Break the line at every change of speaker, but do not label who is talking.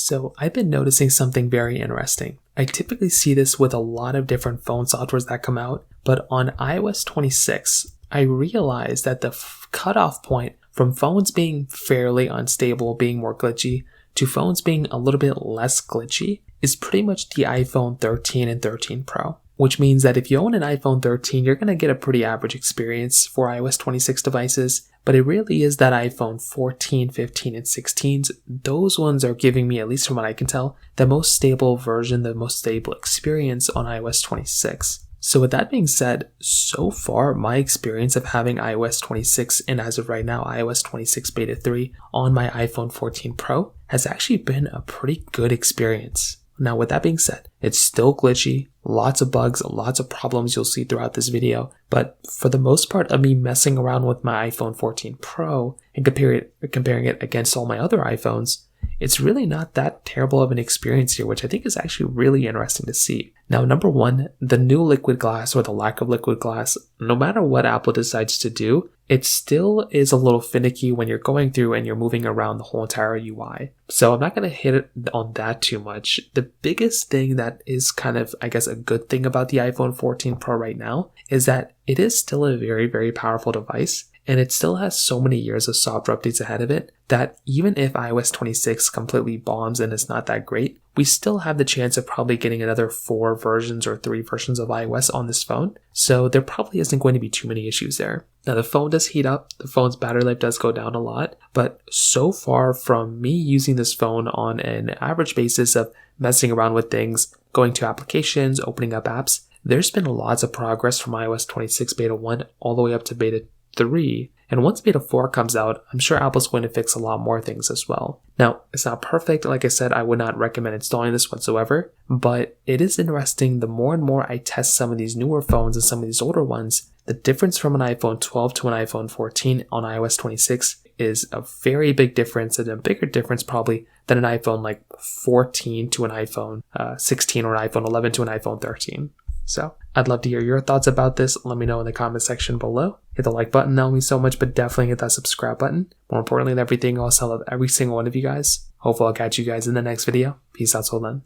So I've been noticing something very interesting. I typically see this with a lot of different phone softwares that come out, but on iOS 26, I realized that the cutoff point from phones being fairly unstable, being more glitchy, to phones being a little bit less glitchy is pretty much the iPhone 13 and 13 Pro. Which means that if you own an iPhone 13, you're going to get a pretty average experience for iOS 26 devices, but it really is that iPhone 14, 15, and 16s. Those ones are giving me, at least from what I can tell, the most stable version, the most stable experience on iOS 26. So with that being said, so far my experience of having iOS 26 and as of right now iOS 26 Beta 3 on my iPhone 14 Pro has actually been a pretty good experience. Now with that being said, it's still glitchy, lots of bugs, lots of problems you'll see throughout this video, but for the most part of me messing around with my iPhone 14 Pro and comparing it against all my other iPhones, it's really not that terrible of an experience here, which I think is actually really interesting to see. Now, number one, the new liquid glass or the lack of liquid glass, no matter what Apple decides to do, it still is a little finicky when you're going through and you're moving around the whole entire UI. So I'm not going to hit it on that too much. The biggest thing that is kind of, I guess, a good thing about the iPhone 14 Pro right now is that it is still a very, very powerful device. And it still has so many years of software updates ahead of it that even if iOS 26 completely bombs and it's not that great, we still have the chance of probably getting another 4 versions or 3 versions of iOS on this phone. So there probably isn't going to be too many issues there. Now the phone does heat up, the phone's battery life does go down a lot, but so far from me using this phone on an average basis of messing around with things, going to applications, opening up apps, there's been lots of progress from iOS 26 Beta 1 all the way up to Beta 3, and once Beta 4 comes out, I'm sure Apple's going to fix a lot more things as well. Now, it's not perfect. Like I said, I would not recommend installing this whatsoever, but it is interesting. The more and more I test some of these newer phones and some of these older ones, the difference from an iPhone 12 to an iPhone 14 on iOS 26 is a very big difference, and a bigger difference probably than an iPhone like 14 to an iPhone 16 or an iPhone 11 to an iPhone 13. So I'd love to hear your thoughts about this. Let me know in the comment section below. Hit the like button, that will mean so much, but definitely hit that subscribe button. More importantly than everything else, I love every single one of you guys. Hopefully I'll catch you guys in the next video. Peace out till then.